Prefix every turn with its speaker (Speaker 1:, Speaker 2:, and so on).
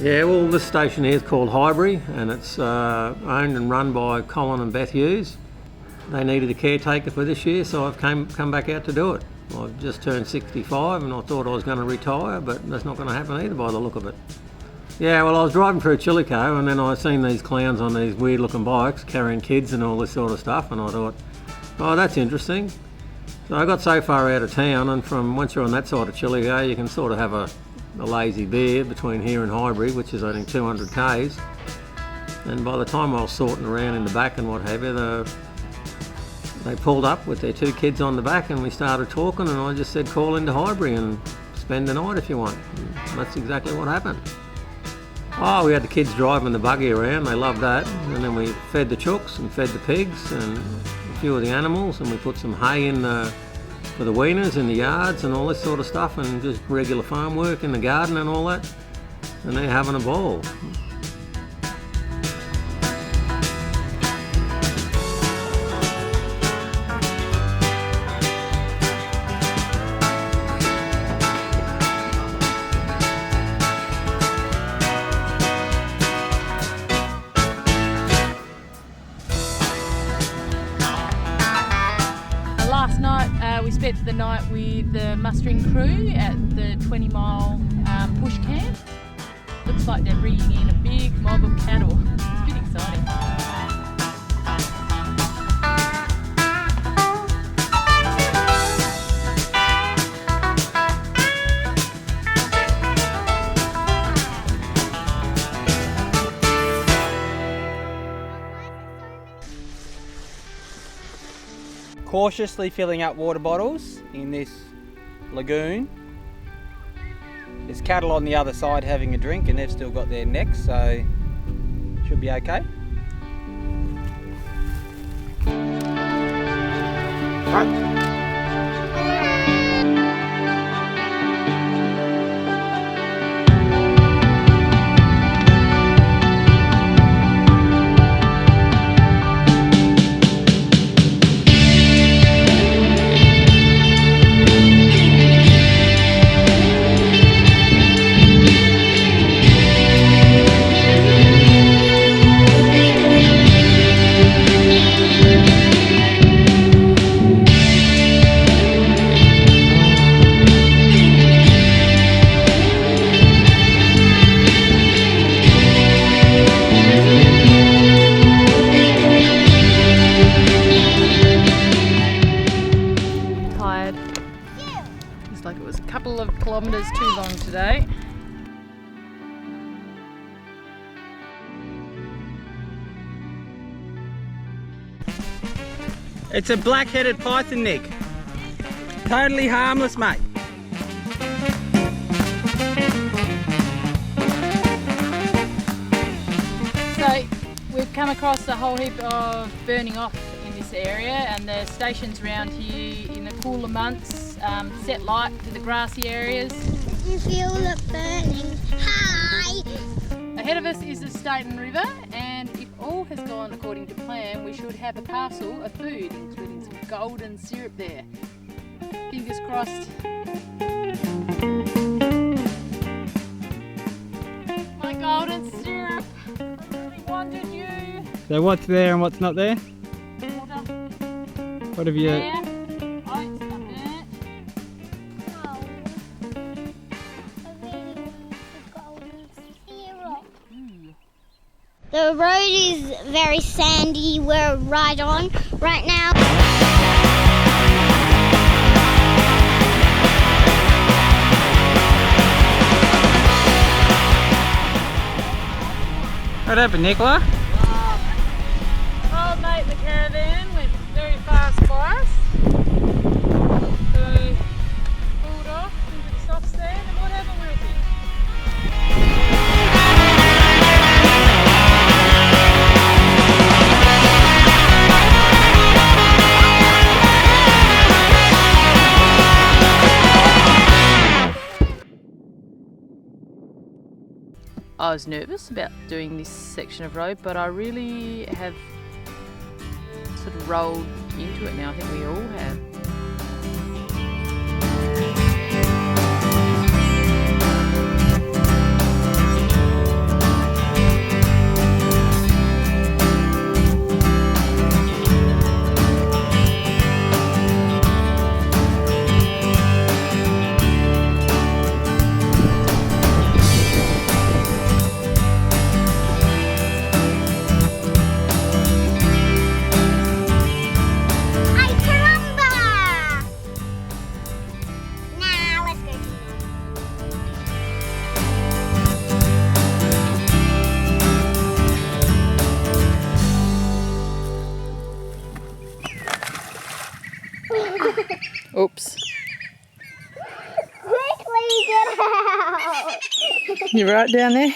Speaker 1: Yeah, well, this station here is called Highbury, and it's owned and run by Colin and Beth Hughes. They needed a caretaker for this year, so I've come back out to do it. I've just turned 65 and I thought I was going to retire, but that's not going to happen either by the look of it. Yeah, well, I was driving through Chillico and then I seen these clowns on these weird looking bikes carrying kids and all this sort of stuff, and I thought, oh, that's interesting. So I got so far out of town, and from once you're on that side of Chillico, you can sort of have a lazy beer between here and Highbury, which is only 200 k's. And by the time I was sorting around in the back and what have you, they pulled up with their 2 kids on the back and we started talking, and I just said, call into Highbury and spend the night if you want. And that's exactly what happened. Oh, we had the kids driving the buggy around, they loved that. And then we fed the chooks and fed the pigs and a few of the animals, and we put some hay in for the weaners in the yards and all this sort of stuff, and just regular farm work in the garden and all that. And they're having a ball.
Speaker 2: Last night we spent the night with the mustering crew at the 20-mile bush camp. Looks like they're bringing in a big mob of cattle. It's a bit exciting.
Speaker 3: Cautiously filling up water bottles in this lagoon. There's cattle on the other side having a drink and they've still got their necks, so should be okay. Right.
Speaker 2: Like it was a couple of kilometres too long today.
Speaker 3: It's a black-headed python, Nick. Totally harmless, mate.
Speaker 2: So we've come across a whole heap of burning off in this area, and the stations around here in the cooler months set light to the grassy areas.
Speaker 4: You feel it burning. Hi!
Speaker 2: Ahead of us is the Staten River, and if all has gone according to plan, we should have a parcel of food, including some golden syrup there. Fingers crossed. My golden syrup! I really wanted you.
Speaker 3: So what's there and what's not there?
Speaker 2: Water.
Speaker 3: What have you...
Speaker 2: There. Oh, it's not there.
Speaker 4: Oh, I really want the golden syrup. The road is very sandy. We're right on right now.
Speaker 3: What happened, Nicola?
Speaker 2: Old mate in the caravan went very fast by us. So pulled off into the soft sand, and what happened, Wilkie? I was nervous about doing this section of road, but I really have sort of rolled into it now. I think we all have.
Speaker 5: Oops.
Speaker 4: Quickly get out!
Speaker 5: You right down there?